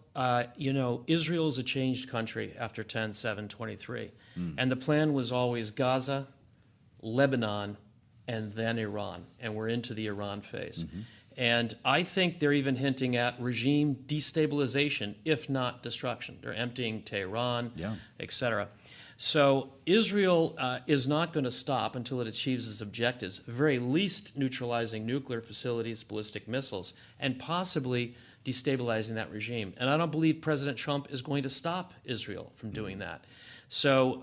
Israel is a changed country after 10/7/23. And the plan was always Gaza, Lebanon, and then Iran. And we're into the Iran phase. And I think they're even hinting at regime destabilization, if not destruction. They're emptying Tehran, et cetera. So Israel is not going to stop until it achieves its objectives, very least neutralizing nuclear facilities, ballistic missiles, and possibly destabilizing that regime. And I don't believe President Trump is going to stop Israel from doing that. So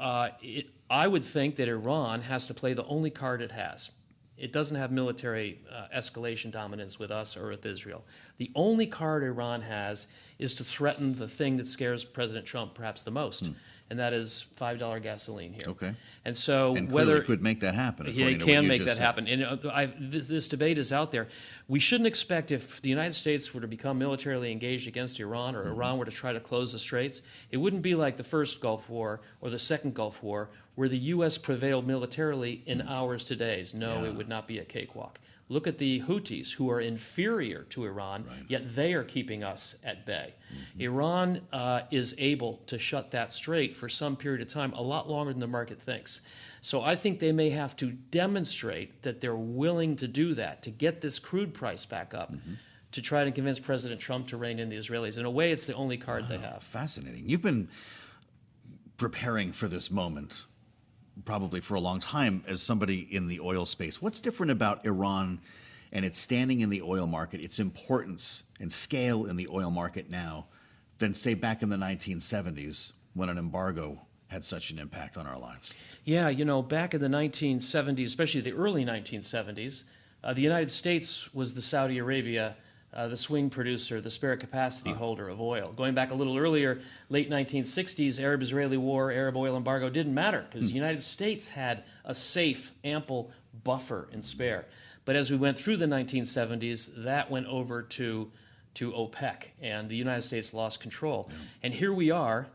I would think that Iran has to play the only card it has. It doesn't have military escalation dominance with us or with Israel. The only card Iran has is to threaten the thing that scares President Trump perhaps the most. And that is $5 gasoline here. And so whether it could make that happen. He can make that happen. And this debate is out there. We shouldn't expect, if the United States were to become militarily engaged against Iran, or Iran were to try to close the straits, it wouldn't be like the first Gulf War or the second Gulf War, where the U.S. prevailed militarily in hours to days. No, it would not be a cakewalk. Look at the Houthis, who are inferior to Iran, yet they are keeping us at bay. Iran is able to shut that strait for some period of time, a lot longer than the market thinks. So I think they may have to demonstrate that they're willing to do that, to get this crude price back up, to try to convince President Trump to rein in the Israelis. In a way, it's the only card they have. Fascinating. You've been preparing for this moment probably for a long time as somebody in the oil space. What's different about Iran and its standing in the oil market, its importance and scale in the oil market now, than, say, back in the 1970s when an embargo had such an impact on our lives. Yeah, back in the 1970s, especially the early 1970s, the United States was the Saudi Arabia, the swing producer, the spare capacity holder of oil. Going back a little earlier, late 1960s, Arab-Israeli war, Arab oil embargo didn't matter because the United States had a safe, ample buffer in spare. But as we went through the 1970s, that went over to OPEC, and the United States lost control. Yeah. And here we are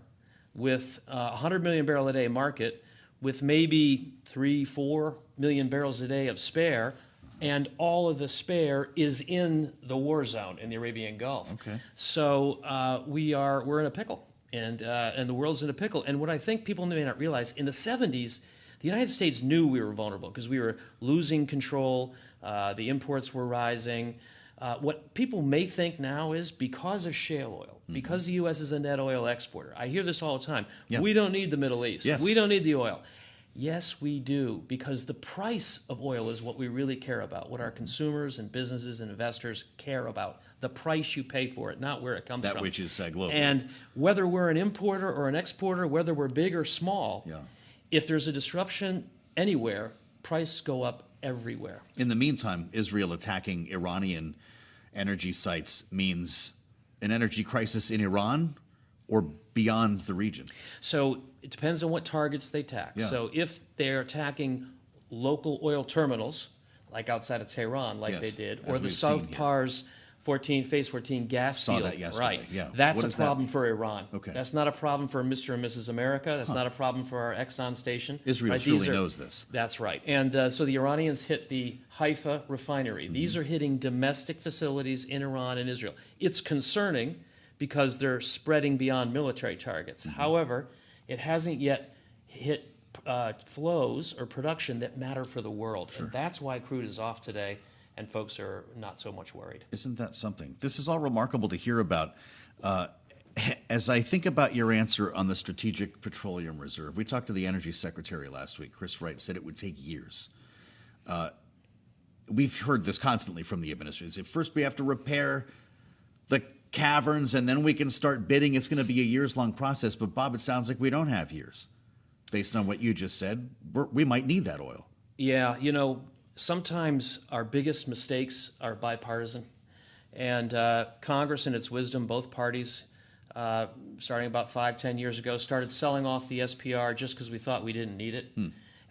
with a 100 million barrel a day market with maybe 3-4 million barrels a day of spare, and all of the spare is in the war zone in the Arabian Gulf. Okay. So we're in a pickle, and the world's in a pickle. And what I think people may not realize, in the 70s, the United States knew we were vulnerable because we were losing control. The imports were rising. What people may think now is because of shale oil, because the U.S. is a net oil exporter. I hear this all the time. Yeah. We don't need the Middle East. Yes. We don't need the oil. Yes, we do, because the price of oil is what we really care about, what our consumers and businesses and investors care about, the price you pay for it, not where it comes from. That which is global. And whether we're an importer or an exporter, whether we're big or small, if there's a disruption anywhere, prices go up everywhere. In the meantime, Israel attacking Iranian energy sites means an energy crisis in Iran or beyond the region? So it depends on what targets they attack. Yeah. So if they're attacking local oil terminals, like outside of Tehran, like they did, or the South Pars Phase 14 gas field, that yesterday. right? Yeah. That's What a does problem that for Iran. Okay. That's not a problem for Mr. and Mrs. America. That's not a problem for our Exxon station. Israel right? truly knows this. That's right. And so the Iranians hit the Haifa refinery. These are hitting domestic facilities in Iran and Israel. It's concerning because they're spreading beyond military targets. However, it hasn't yet hit flows or production that matter for the world. And that's why crude is off today, and folks are not so much worried. Isn't that something? This is all remarkable to hear about. As I think about your answer on the Strategic Petroleum Reserve, we talked to the Energy Secretary last week. Chris Wright said it would take years. We've heard this constantly from the administration. First, we have to repair the caverns, and then we can start bidding. It's going to be a years-long process. But, Bob, it sounds like we don't have years. Based on what you just said, we might need that oil. Yeah, sometimes our biggest mistakes are bipartisan. And Congress, in its wisdom, both parties, starting about 5-10 years ago, started selling off the SPR just because we thought we didn't need it.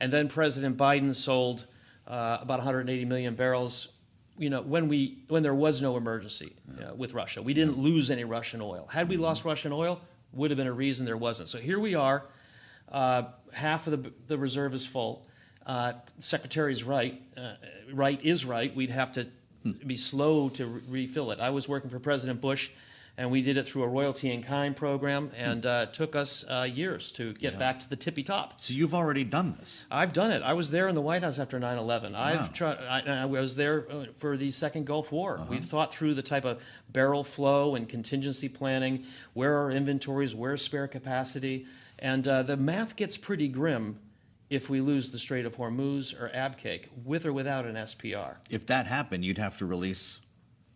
And then President Biden sold about 180 million barrels, when there was no emergency with Russia. We didn't lose any Russian oil. Had we lost Russian oil, would have been a reason there wasn't. So here we are. Half of the reserve is full. Secretary's right. Right is right. We'd have to be slow to refill it. I was working for President Bush, and we did it through a royalty in kind program, and it took us years to get back to the tippy top. So you've already done this. I've done it. I was there in the White House after 9/11. I was there for the Second Gulf War. We thought through the type of barrel flow and contingency planning, where are inventories, where's spare capacity, and the math gets pretty grim if we lose the Strait of Hormuz or Abqaiq, with or without an SPR. If that happened, you'd have to release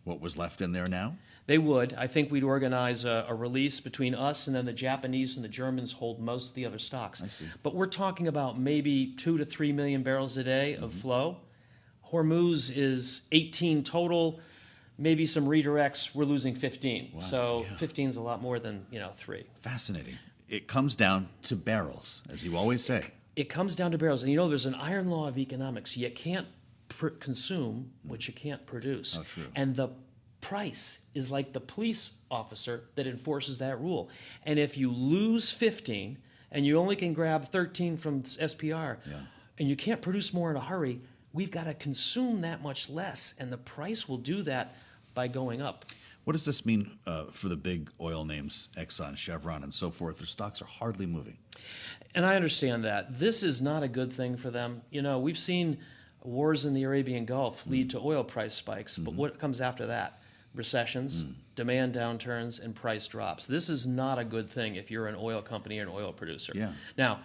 what was left in there now? They would. I think we'd organize a release between us, and then the Japanese and the Germans hold most of the other stocks. I see. But we're talking about maybe 2 to 3 million barrels a day of flow. Hormuz is 18 total. Maybe some redirects, we're losing 15. Wow, so 15 is a lot more than 3. Fascinating. It comes down to barrels, as you always say. It comes down to barrels. And there's an iron law of economics. You can't consume what you can't produce. Oh, true. And the price is like the police officer that enforces that rule. And if you lose 15 and you only can grab 13 from SPR, and you can't produce more in a hurry, we've got to consume that much less, and the price will do that by going up. What does this mean for the big oil names, Exxon, Chevron, and so forth? Their stocks are hardly moving. And I understand that. This is not a good thing for them. We've seen wars in the Arabian Gulf lead to oil price spikes, but what comes after that? Recessions, demand downturns, and price drops. This is not a good thing if you're an oil company or an oil producer. Yeah. Now,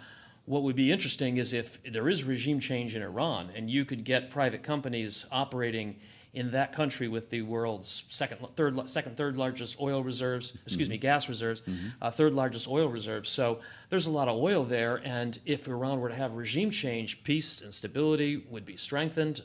what would be interesting is if there is regime change in Iran and you could get private companies operating in that country with the world's third largest oil reserves, gas reserves, third largest oil reserves. So there's a lot of oil there, and if Iran were to have regime change, peace and stability would be strengthened.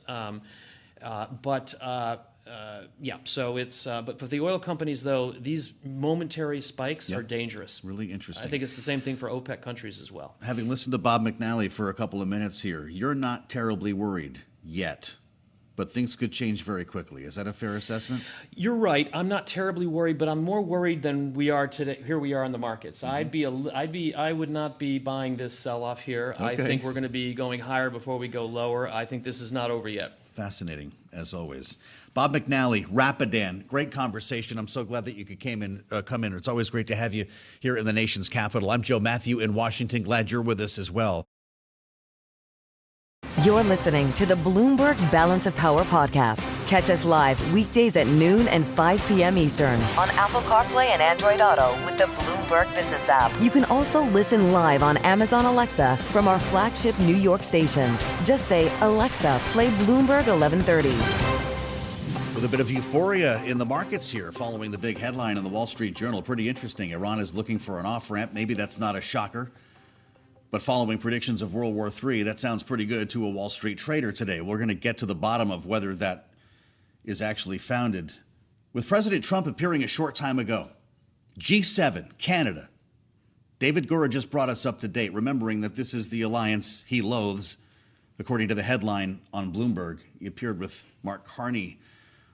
So it's but for the oil companies, though, these momentary spikes are dangerous. Really interesting. I think it's the same thing for OPEC countries as well. Having listened to Bob McNally for a couple of minutes here, you're not terribly worried yet, but things could change very quickly. Is that a fair assessment? You're right. I'm not terribly worried, but I'm more worried than we are today. Here we are in the markets. I would not be buying this sell-off here. Okay. I think we're going to be going higher before we go lower. I think this is not over yet. Fascinating, as always. Bob McNally, Rapidan, great conversation. I'm so glad that you could come in. It's always great to have you here in the nation's capital. I'm Joe Mathieu in Washington. Glad you're with us as well. You're listening to the Bloomberg Balance of Power podcast. Catch us live weekdays at noon and 5 p.m. Eastern on Apple CarPlay and Android Auto with the Bloomberg Business app. You can also listen live on Amazon Alexa from our flagship New York station. Just say, Alexa, play Bloomberg 1130. With a bit of euphoria in the markets here following the big headline in the Wall Street Journal. Pretty interesting. Iran is looking for an off-ramp. Maybe that's not a shocker. But following predictions of World War III, that sounds pretty good to a Wall Street trader today. We're going to get to the bottom of whether that is actually founded. With President Trump appearing a short time ago, G7, Canada. David Gura just brought us up to date, remembering that this is the alliance he loathes. According to the headline on Bloomberg, he appeared with Mark Carney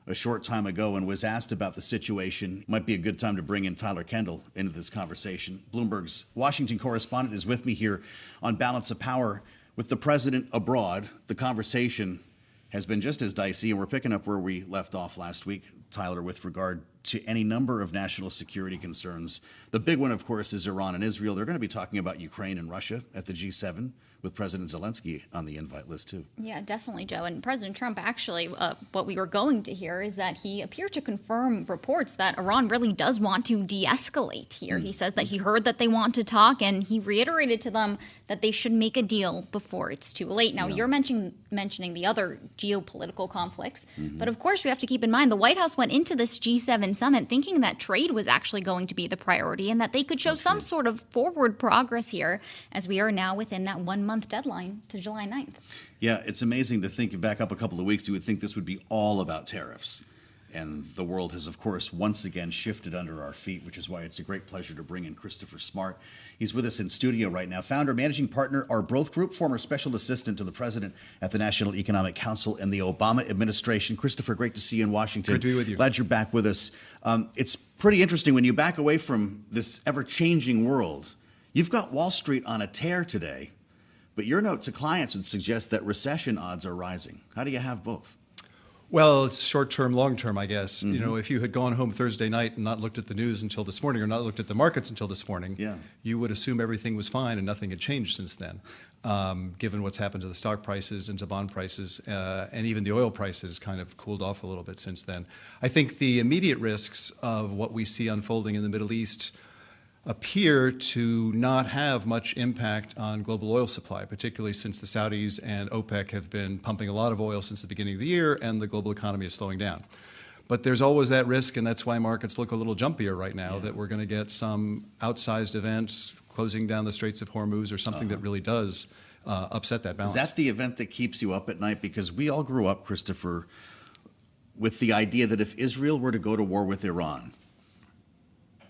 a short time ago and was asked about the situation. Might be a good time to bring in Tyler Kendall into this conversation. Bloomberg's Washington correspondent is with me here on Balance of Power. With the president abroad, the conversation has been just as dicey, and we're picking up where we left off last week, Tyler, with regard to any number of national security concerns. The big one, of course, is Iran and Israel. They're going to be talking about Ukraine and Russia at the G7, with President Zelensky on the invite list, too. Yeah, definitely, Joe. And President Trump, actually, what we were going to hear is that he appeared to confirm reports that Iran really does want to de-escalate here. He says that he heard that they want to talk, and he reiterated to them that they should make a deal before it's too late. Now, you're mentioning the other geopolitical conflicts, but of course we have to keep in mind the White House went into this G7 summit thinking that trade was actually going to be the priority and that they could show some sort of forward progress here, as we are now within that 1 month deadline to July 9th. Yeah, it's amazing to think back up a couple of weeks, you would think this would be all about tariffs. And the world has, of course, once again shifted under our feet, which is why it's a great pleasure to bring in Christopher Smart. He's with us in studio right now. Founder, managing partner, Our Growth Group, former special assistant to the president at the National Economic Council and the Obama administration. Christopher, great to see you in Washington. Good to be with you. Glad you're back with us. It's pretty interesting when you back away from this ever-changing world. You've got Wall Street on a tear today, but your note to clients would suggest that recession odds are rising. How do you have both? Well, it's short-term, long-term, I guess. You know, if you had gone home Thursday night and not looked at the news until this morning or not looked at the markets until this morning, you would assume everything was fine and nothing had changed since then, given what's happened to the stock prices and to bond prices, and even the oil prices kind of cooled off a little bit since then. I think the immediate risks of what we see unfolding in the Middle East appear to not have much impact on global oil supply, particularly since the Saudis and OPEC have been pumping a lot of oil since the beginning of the year and the global economy is slowing down. But there's always that risk, and that's why markets look a little jumpier right now, that we're going to get some outsized event, closing down the Straits of Hormuz or something that really does upset that balance. Is that the event that keeps you up at night? Because we all grew up, Christopher, with the idea that if Israel were to go to war with Iran,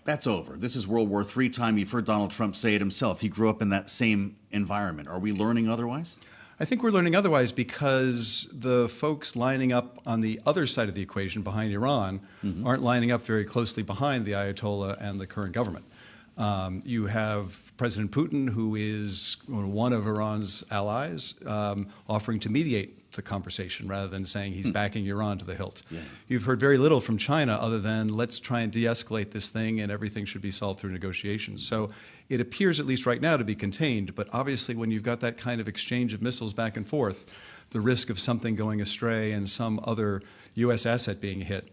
that's over. This is World War III time. You've heard Donald Trump say it himself. He grew up in that same environment. Are we learning otherwise? I think we're learning otherwise because the folks lining up on the other side of the equation behind Iran aren't lining up very closely behind the Ayatollah and the current government. You have President Putin, who is one of Iran's allies, offering to mediate the conversation rather than saying he's backing Iran to the hilt. You've heard very little from China other than let's try and de-escalate this thing and everything should be solved through negotiations. So it appears, at least right now, to be contained, but obviously when you've got that kind of exchange of missiles back and forth, the risk of something going astray and some other U.S. asset being hit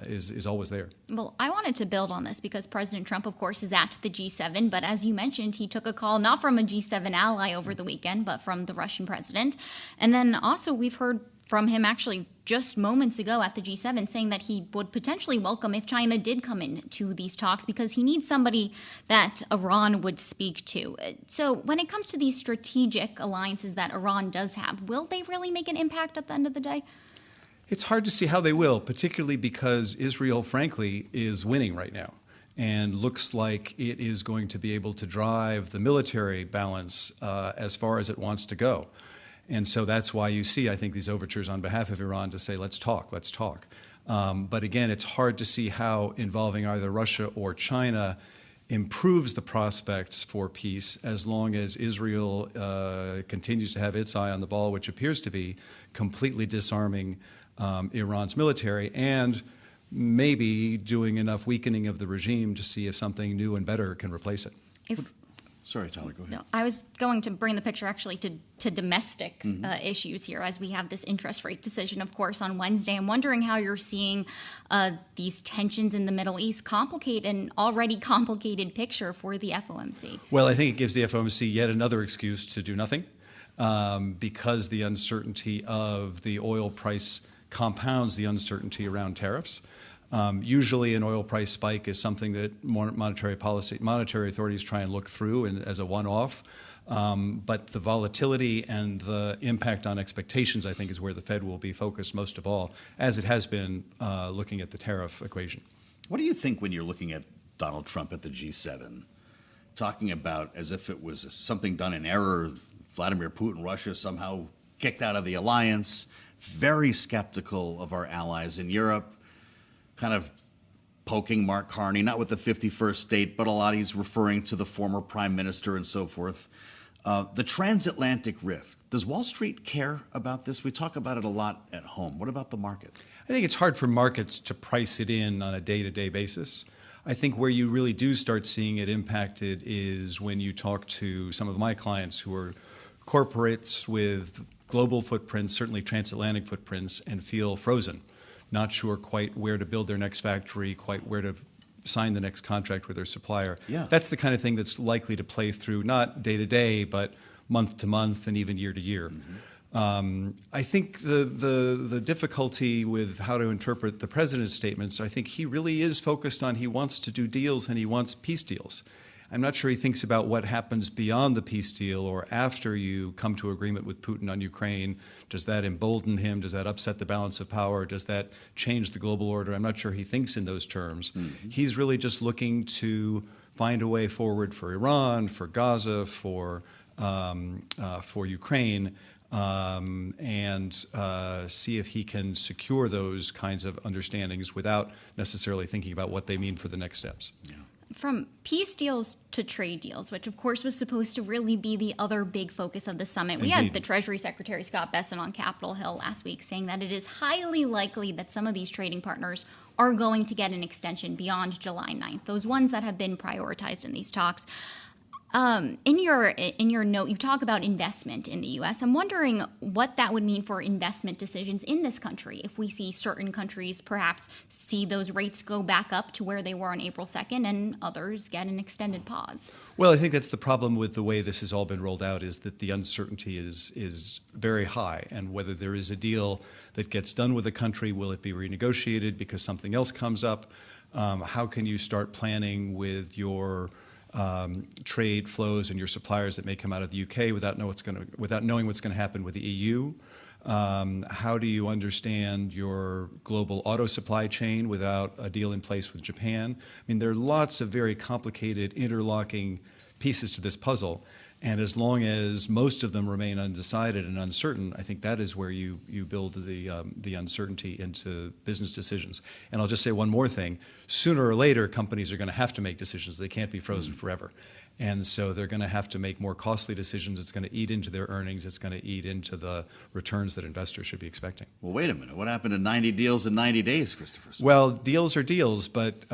is always there. Well, I wanted to build on this because President Trump, of course, is at the G7. But as you mentioned, he took a call not from a G7 ally over the weekend, but from the Russian president. And then also we've heard from him actually just moments ago at the G7 saying that he would potentially welcome if China did come into these talks because he needs somebody that Iran would speak to. So when it comes to these strategic alliances that Iran does have, will they really make an impact at the end of the day? It's hard to see how they will, particularly because Israel, frankly, is winning right now and looks like it is going to be able to drive the military balance as far as it wants to go. And so that's why you see, I think, these overtures on behalf of Iran to say, let's talk, let's talk. But again, it's hard to see how involving either Russia or China improves the prospects for peace as long as Israel continues to have its eye on the ball, which appears to be completely disarming Iran's military and maybe doing enough weakening of the regime to see if something new and better can replace it. Sorry, Tyler, go ahead. No, I was going to bring the picture actually to domestic issues here as we have this interest rate decision, of course, on Wednesday. I'm wondering how you're seeing these tensions in the Middle East complicate an already complicated picture for the FOMC. Well, I think it gives the FOMC yet another excuse to do nothing because the uncertainty of the oil price compounds the uncertainty around tariffs. Usually an oil price spike is something that monetary authorities try and look through as a one-off. But the volatility and the impact on expectations, I think, is where the Fed will be focused most of all, as it has been looking at the tariff equation. What do you think when you're looking at Donald Trump at the G7, talking about as if it was something done in error, Vladimir Putin, Russia somehow kicked out of the alliance, very skeptical of our allies in Europe, kind of poking Mark Carney, not with the 51st state, but a lot he's referring to the former prime minister and so forth. The transatlantic rift, does Wall Street care about this? We talk about it a lot at home. What about the market? I think it's hard for markets to price it in on a day-to-day basis. I think where you really do start seeing it impacted is when you talk to some of my clients who are corporates with global footprints, certainly transatlantic footprints, and feel frozen. Not sure quite where to build their next factory, quite where to sign the next contract with their supplier. Yeah. That's the kind of thing that's likely to play through, not day to day, but month to month and even year to year. I think the difficulty with how to interpret the president's statements, I think he really is focused on he wants to do deals and he wants peace deals. I'm not sure he thinks about what happens beyond the peace deal or after you come to agreement with Putin on Ukraine. Does that embolden him? Does that upset the balance of power? Does that change the global order? I'm not sure he thinks in those terms. He's really just looking to find a way forward for Iran, for Gaza, for Ukraine, and see if he can secure those kinds of understandings without necessarily thinking about what they mean for the next steps. Yeah. From peace deals to trade deals, which of course was supposed to really be the other big focus of the summit. We had the Treasury Secretary Scott Bessent on Capitol Hill last week saying that it is highly likely that some of these trading partners are going to get an extension beyond July 9th, those ones that have been prioritized in these talks. In your note, you talk about investment in the U.S. I'm wondering what that would mean for investment decisions in this country if we see certain countries perhaps see those rates go back up to where they were on April 2nd and others get an extended pause. Well, I think that's the problem with the way this has all been rolled out is that the uncertainty is very high. And whether there is a deal that gets done with a country, will it be renegotiated because something else comes up? How can you start planning with your trade flows and your suppliers that may come out of the UK without knowing what's going to happen with the EU? How do you understand your global auto supply chain without a deal in place with Japan? I mean, there are lots of very complicated interlocking pieces to this puzzle. And as long as most of them remain undecided and uncertain, I think that is where you build the uncertainty into business decisions. And I'll just say one more thing. Sooner or later, companies are going to have to make decisions. They can't be frozen forever. And so they're going to have to make more costly decisions. It's going to eat into their earnings. It's going to eat into the returns that investors should be expecting. Well, wait a minute. What happened to 90 deals in 90 days, Christopher? Well, deals are deals, but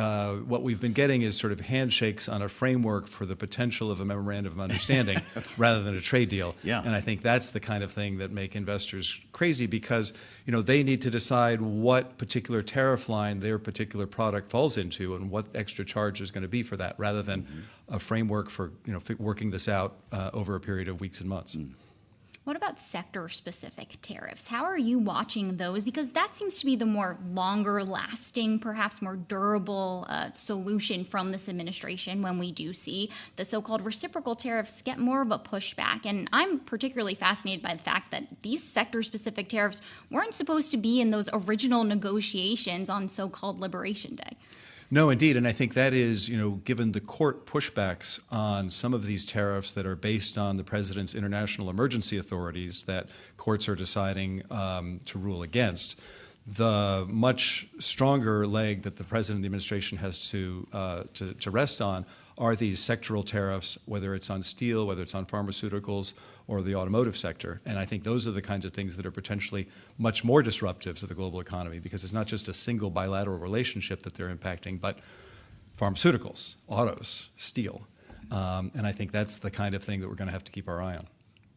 what we've been getting is sort of handshakes on a framework for the potential of a memorandum of understanding rather than a trade deal. Yeah. And I think that's the kind of thing that make investors crazy because, they need to decide what particular tariff line their particular product falls into and what extra charge is going to be for that rather than a framework for, working this out over a period of weeks and months. What about sector-specific tariffs? How are you watching those? Because that seems to be the more longer-lasting, perhaps more durable solution from this administration when we do see the so-called reciprocal tariffs get more of a pushback. And I'm particularly fascinated by the fact that these sector-specific tariffs weren't supposed to be in those original negotiations on so-called Liberation Day. No, indeed. And I think that is, given the court pushbacks on some of these tariffs that are based on the president's international emergency authorities that courts are deciding to rule against, the much stronger leg that the president and the administration has to rest on are these sectoral tariffs, whether it's on steel, whether it's on pharmaceuticals, or the automotive sector. And I think those are the kinds of things that are potentially much more disruptive to the global economy, because it's not just a single bilateral relationship that they're impacting, but pharmaceuticals, autos, steel. And I think that's the kind of thing that we're going to have to keep our eye on.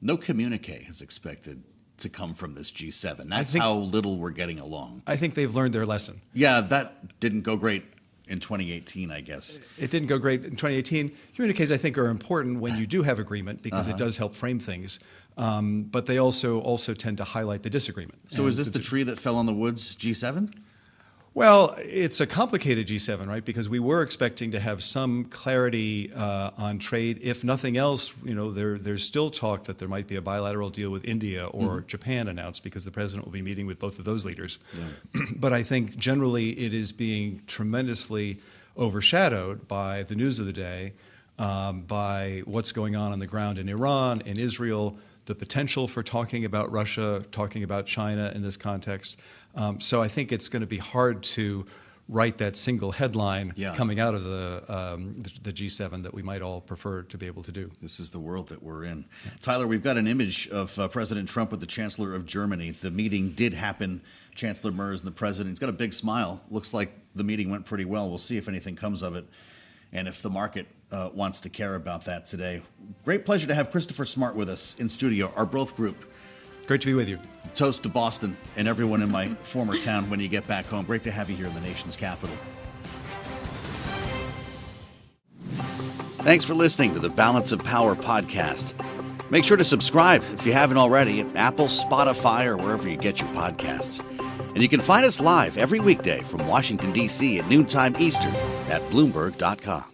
No communique is expected to come from this G7. That's how little we're getting along. I think they've learned their lesson. Yeah, that didn't go great in 2018, I guess. It didn't go great in 2018. Communiques, I think, are important when you do have agreement, because it does help frame things. But they also tend to highlight the disagreement. So is this the tree that fell on the woods, G7? Well, it's a complicated G7, right? Because we were expecting to have some clarity on trade. If nothing else, there's still talk that there might be a bilateral deal with India or Japan announced, because the president will be meeting with both of those leaders. Yeah. But I think generally it is being tremendously overshadowed by the news of the day, by what's going on the ground in Iran, in Israel, the potential for talking about Russia, talking about China in this context. So I think it's going to be hard to write that single headline coming out of the G7 that we might all prefer to be able to do. This is the world that we're in. Tyler, we've got an image of President Trump with the Chancellor of Germany. The meeting did happen. Chancellor Merz and the president. He's got a big smile. Looks like the meeting went pretty well. We'll see if anything comes of it and if the market wants to care about that today. Great pleasure to have Christopher Smart with us in studio, our Broth Group. Great to be with you. Toast to Boston and everyone in my former town when you get back home. Great to have you here in the nation's capital. Thanks for listening to the Balance of Power podcast. Make sure to subscribe if you haven't already at Apple, Spotify, or wherever you get your podcasts. And you can find us live every weekday from Washington, D.C. at noontime Eastern at Bloomberg.com.